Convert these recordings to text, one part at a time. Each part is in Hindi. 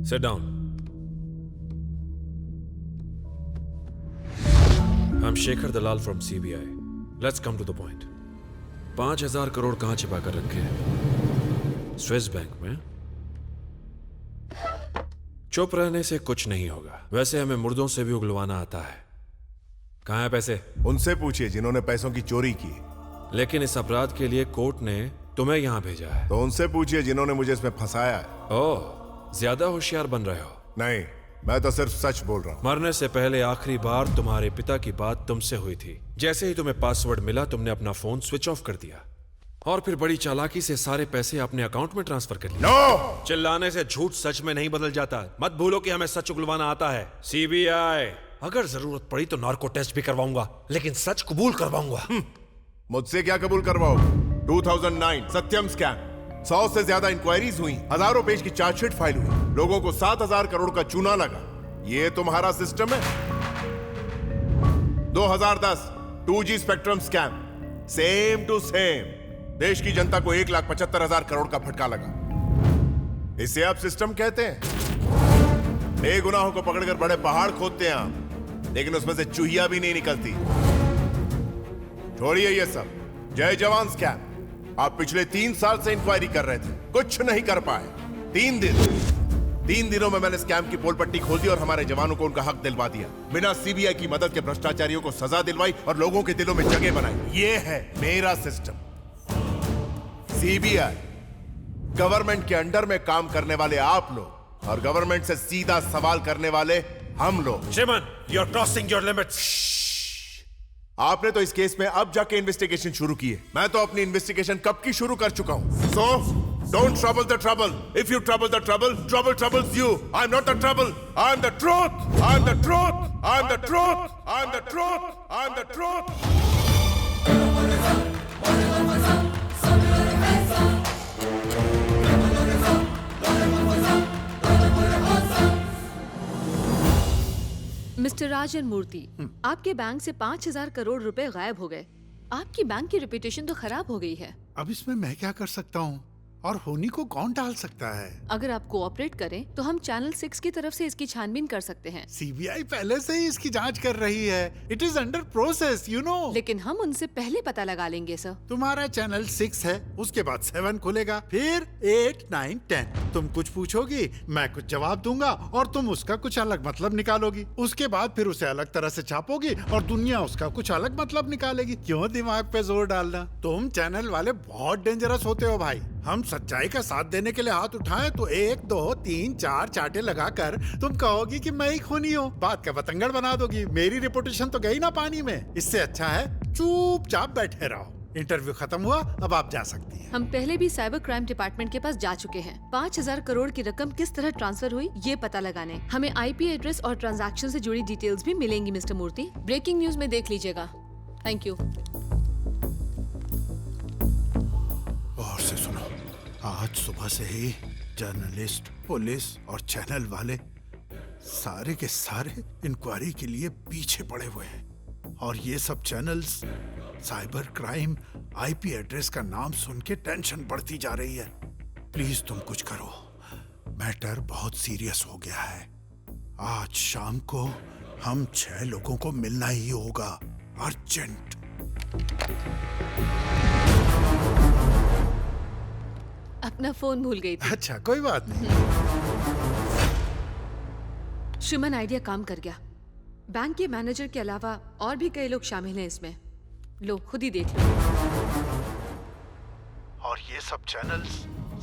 Sit down. I'm Shekhar Dalal from CBI. Let's come to the point. 5,000 crore कहां छिपा कर रखे हैं? स्विस बैंक में? चुप रहने से कुछ नहीं होगा। वैसे हमें मुर्दों से भी उगलवाना आता है। कहां है पैसे? उनसे पूछिए जिन्होंने पैसों की चोरी की। लेकिन इस अपराध के लिए कोर्ट ने तुम्हें यहां भेजा है। तो उनसे पूछिए जिन्होंने मुझे इसमें फंसाया है। ओह, ज्यादा होशियार बन रहे हो। नहीं, मैं तो सिर्फ सच बोल रहा हूँ। मरने से पहले आखिरी बार तुम्हारे पिता की बात तुमसे हुई थी। जैसे ही तुम्हें पासवर्ड मिला तुमने अपना फोन स्विच ऑफ कर दिया और फिर बड़ी चालाकी से सारे पैसे अपने अकाउंट में ट्रांसफर कर लिए। नो! चिल्लाने से झूठ सच में नहीं बदल जाता। मत भूलो कि हमें सच उगलवाना आता है। सीबीआई, अगर जरूरत पड़ी तो नार्को टेस्ट भी करवाऊंगा, लेकिन सच कबूल करवाऊंगा। मुझसे क्या कबूल करवाओ? 2009 सत्यम स्कैम, 100 से ज्यादा इंक्वायरीज हुई, हजारों पेज की चार्जशीट फाइल हुई, लोगों को 7,000 करोड़ का चूना लगा। ये तुम्हारा सिस्टम है? 2010 2G spectrum scam, same to same, देश की जनता को 1,75,000 करोड़ का फटका लगा। इसे आप सिस्टम कहते हैं? बेगुनाहों को पकड़कर बड़े पहाड़ खोदते हैं आप, लेकिन उसमें से चूहिया भी नहीं निकलती। छोड़िए ये सब। जय जवान स्कैम, आप पिछले 3 साल से इंक्वायरी कर रहे थे, कुछ नहीं कर पाए। 3 दिनों में मैंने स्कैम की पोल पट्टी खोल दी और हमारे जवानों को उनका हक दिलवा दिया। बिना सीबीआई की मदद के भ्रष्टाचारियों को सजा दिलवाई और लोगों के दिलों में जगह बनाई। ये है मेरा सिस्टम। सीबीआई, गवर्नमेंट के अंडर में काम करने वाले आप लोग और गवर्नमेंट से सीधा सवाल करने वाले हम लोग। Chiman, you are crossing your limits. आपने तो इस केस में अब जाके इन्वेस्टिगेशन शुरू की है। मैं तो अपनी इन्वेस्टिगेशन कब की शुरू कर चुका हूं। So don't trouble the trouble. If you trouble the trouble, trouble troubles you. I am not the trouble, I am the truth, I am the truth, I am the truth, I am the truth, I am the truth. Mister Rajan Murthy, आपके बैंक से 5,000 करोड़ रुपए गायब हो गए। आपकी बैंक की रेपुटेशन तो खराब हो गई है। अब इसमें मैं क्या कर सकता हूँ और होनी को कौन टाल सकता है? अगर आप कोऑपरेट करें तो हम चैनल 6 की तरफ से इसकी छानबीन कर सकते हैं। सीबीआई पहले से ही इसकी जांच कर रही है। It is under process, you know. लेकिन हम उनसे पहले पता लगा लेंगे सर। तुम्हारा चैनल 6 है, उसके बाद 7 खुलेगा, फिर 8, 9, 10। तुम कुछ पूछोगी, मैं कुछ जवाब दूंगा और तुम उसका कुछ अलग मतलब निकालोगी। उसके बाद फिर उसे अलग तरह से छापोगी और दुनिया उसका कुछ अलग मतलब निकालेगी। क्यों दिमाग पे जोर डालना? तुम चैनल वाले बहुत डेंजरस होते हो भाई। हम सच्चाई का साथ देने के लिए हाथ उठाएं तो 1, 2, 3, 4 चाटे लगाकर तुम कहोगी कि मैं ही खूनी हूँ। बात का बतंगड़ बना दोगी। मेरी रिपुटेशन तो गई ना पानी में। इससे अच्छा है चुपचाप बैठे रहो। इंटरव्यू खत्म हुआ, अब आप जा सकती हैं। हम पहले भी साइबर क्राइम डिपार्टमेंट के पास जा चुके हैं। 5,000 करोड़ की रकम किस तरह ट्रांसफर हुई ये पता लगाने। हमें IP एड्रेस और ट्रांजैक्शन से जुड़ी डिटेल्स भी मिलेंगी मिस्टर मूर्ति। ब्रेकिंग न्यूज में देख लीजिएगा। Thank you. और से सुनो, आज सुबह से ही जर्नलिस्ट, पुलिस और चैनल वाले सारे के सारे इंक्वायरी के लिए पीछे पड़े हुए हैं। और ये सब channels cyber crime IP address का नाम सुन के टेंशन बढ़ती जा रही है। प्लीज तुम कुछ करो, मैटर बहुत सीरियस हो गया है। आज शाम को हम 6 लोगों को मिलना ही होगा, अर्जेंट। अपना फोन भूल गई थी। अच्छा, कोई बात नहीं। श्रीमन, आइडिया काम कर गया। बैंक के मैनेजर के अलावा और भी कई लोग शामिल हैं इसमें। लो, खुद ही देख लो। और ये सब channels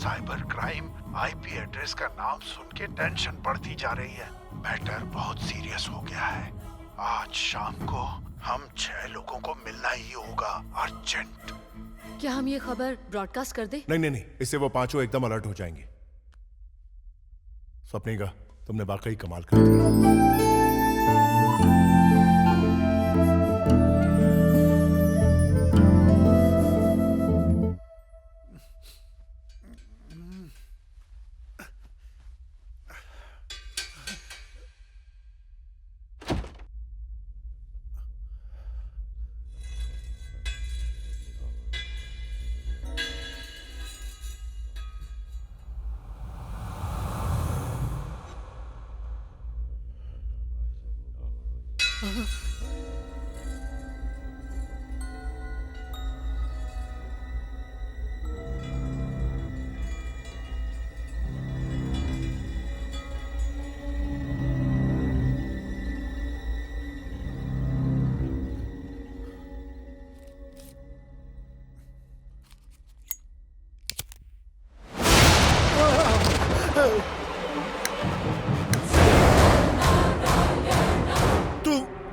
cyber crime IP address का नाम सुन के टेंशन बढ़ती जा रही है। मैटर बहुत सीरियस हो गया है। आज शाम को हम 6 लोगों को मिलना ही होगा, अर्जेंट। क्या हम ये खबर ब्रॉडकास्ट कर दें? नहीं, इससे वो 5 एकदम अलर्ट हो जाएंगे। स्वप्निका, तुमने वाकई कमाल कर दिया।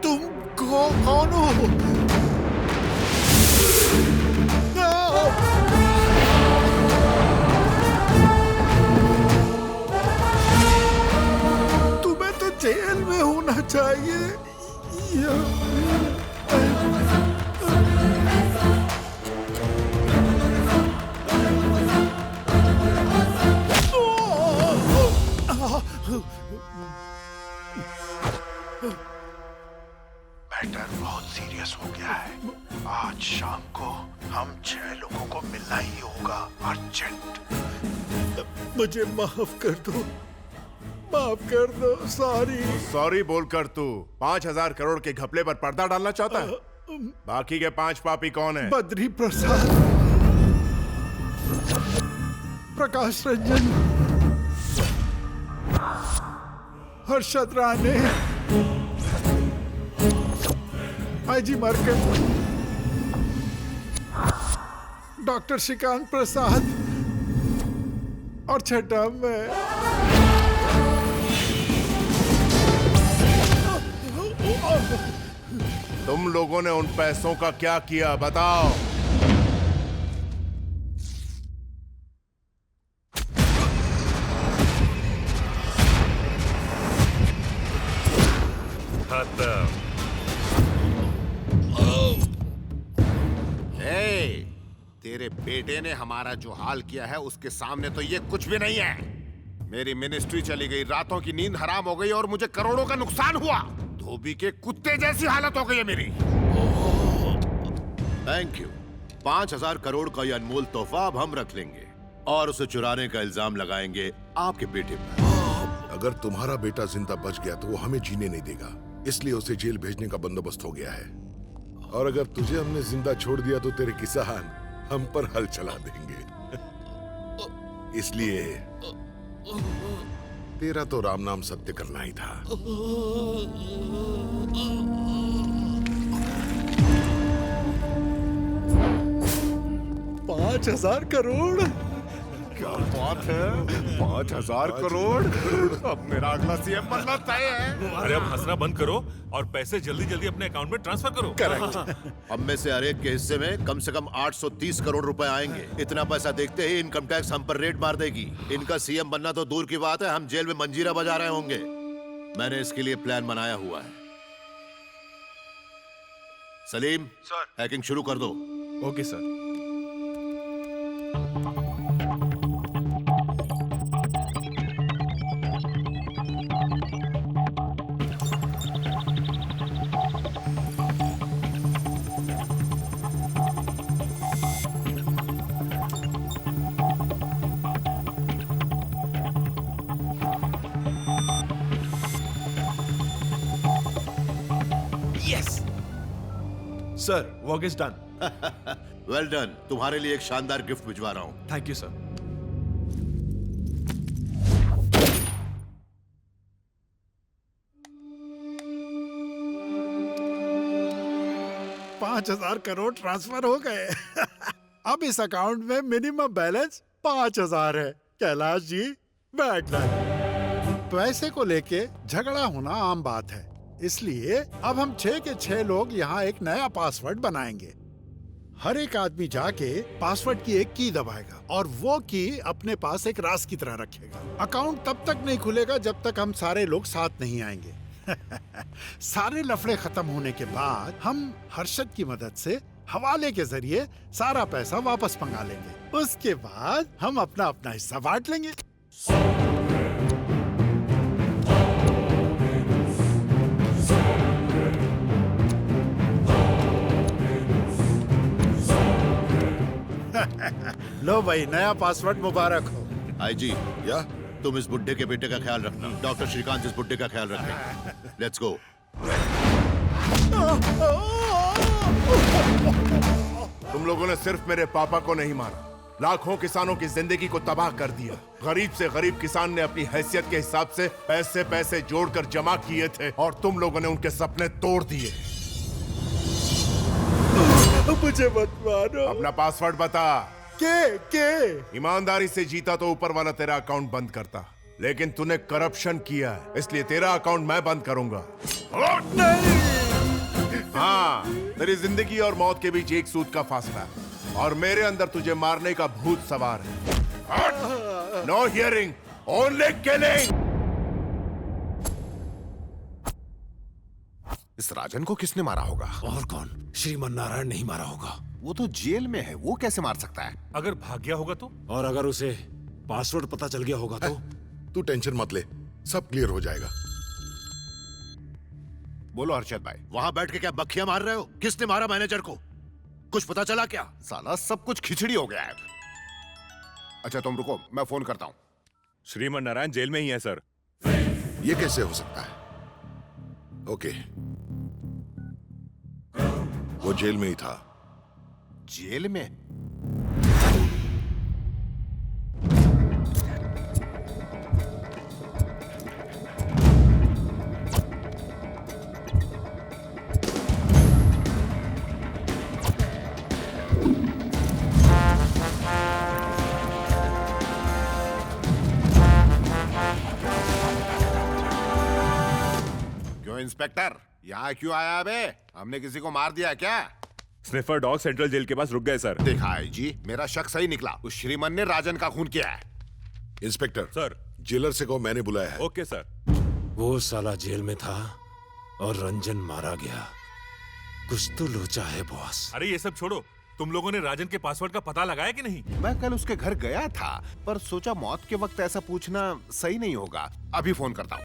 तुम कौन हो? तुम्हें तो जेल में होना चाहिए। मैटर बहुत सीरियस हो गया है। आज शाम को हम 6 लोगों को मिलना ही होगा, अर्जेंट। मुझे माफ कर दो, माफ कर दो। सॉरी बोलकर तू 5,000 करोड़ के घपले पर पर्दा डालना चाहता है? बाकी के 5 पापी कौन है? Badri Prasad, Prakash Ranjan, Harshad Rane, IG market, doctor Shrikant Prasad और छठा मैं। तुम लोगों ने उन पैसों का क्या किया बताओ? तेरे बेटे ने हमारा जो हाल किया है उसके सामने तो ये कुछ भी नहीं है। मेरी मिनिस्ट्री चली गई, रातों की नींद हराम हो गई और मुझे करोड़ों का नुकसान हुआ। धोबी के कुत्ते जैसी हालत हो गई है मेरी। Thank you. 5,000 करोड़ का ये अनमोल तोहफा अब हम रख लेंगे और उसे चुराने का इल्जाम लगाएंगे आपके बेटे पर। अगर तुम्हारा बेटा जिंदा बच गया तो वो हमें जीने नहीं देगा, इसलिए उसे जेल भेजने का बंदोबस्त हो गया है। और अगर तुझे हमने जिंदा छोड़ दिया तो तेरे किसान हम पर हल चला देंगे। इसलिए तेरा तो राम नाम सत्य करना ही था। 5,000 करोड़? क्या बात है, 5,000 करोड़? अब मेरा अगला सीएम बनना तय है। अरे अब हंसना बंद करो और पैसे जल्दी जल्दी अपने अकाउंट में ट्रांसफर करो। करेक्ट। हम में से हर एक के हिस्से में कम से कम 830 करोड़ रुपए आएंगे। इतना पैसा देखते ही इनकम टैक्स हम पर रेड मार देगी। इनका सीएम बनना तो दूर की बात है, हम जेल में मंजीरा बजा रहे होंगे। मैंने इसके लिए प्लान बनाया हुआ है। सलीम सर। हैकिंग शुरू कर दो। Okay sir. Sir work is done. Well done. तुम्हारे लिए एक शानदार गिफ्ट भिजवा रहा हूं। Thank you sir. $5,000 crore transfer हो गए। अब इस अकाउंट में मिनिमम बैलेंस 5,000 है। कैलाश जी बैठना। पैसे को लेके झगड़ा होना आम बात है, इसलिए अब हम 6 के 6 लोग यहाँ एक नया पासवर्ड बनाएंगे। हर एक आदमी जाके पासवर्ड की एक की दबाएगा और वो की अपने पास एक राज की तरह रखेगा। अकाउंट तब तक नहीं खुलेगा जब तक हम सारे लोग साथ नहीं आएंगे। सारे लफड़े खत्म होने के बाद हम हर्षद की मदद से हवाले के जरिए सारा पैसा वापस मंगा लेंगे। उसके बाद हम अपना अपना हिस्सा बांट लेंगे। लो भाई, नया पासवर्ड मुबारक हो। आईजी या तुम इस बुड्ढे के बेटे का ख्याल रखना, डॉक्टर श्रीकांत इस बुड्ढे का ख्याल रखें। Let's go. तुम लोगों ने सिर्फ मेरे पापा को नहीं मारा, लाखों किसानों की जिंदगी को तबाह कर दिया। गरीब से गरीब किसान ने अपनी हैसियत के हिसाब से पैसे पैसे जोड़कर जमा किए थे और तुम लोगों ने उनके सपने तोड़ दिए। मुझे मत मारो। अपना पासवर्ड बता। के ईमानदारी से जीता तो ऊपर वाला तेरा अकाउंट बंद करता, लेकिन तूने करप्शन किया है, इसलिए तेरा अकाउंट मैं बंद करूंगा। हाँ, तेरी जिंदगी और मौत के बीच एक सूद का फासला है और मेरे अंदर तुझे मारने का भूत सवार है। No hearing, only killing. इस राजन को किसने मारा होगा? और कौन? श्रीमन नारायण नहीं मारा होगा। वो तो जेल में है, वो कैसे मार सकता है? अगर भाग गया होगा तो? और अगर उसे पासवर्ड पता चल गया होगा तो? तू टेंशन मत ले, सब क्लियर हो जाएगा। बोलो हर्षद भाई। वहां बैठ के क्या बखिया मार रहे हो? किसने मारा मैनेजर को? कुछ पता चला क्या? साला सब कुछ खिचड़ी हो गया है। अच्छा तुम रुको, मैं फोन करता हूँ। श्रीमन नारायण जेल में ही है सर। ये कैसे हो सकता है? ओके, वो जेल में ही था। जेल में? क्यों इंस्पेक्टर, यहाँ क्यों आया बे? हमने किसी को मार दिया क्या? स्निफर डॉग सेंट्रल जेल के पास रुक गए सर। देखा है जी, मेरा शक सही निकला। उस श्रीमन ने राजन का खून किया है। Inspector sir. जेलर से कहो मैंने बुलाया है। Okay sir. वो साला जेल में था और रंजन मारा गया। कुछ तो लोचा है बॉस। अरे ये सब छोड़ो, तुम लोगों ने राजन के पासवर्ड का पता लगाया कि नहीं? मैं कल उसके घर गया था, पर सोचा मौत के वक्त ऐसा पूछना सही नहीं होगा। अभी फोन करता हूँ।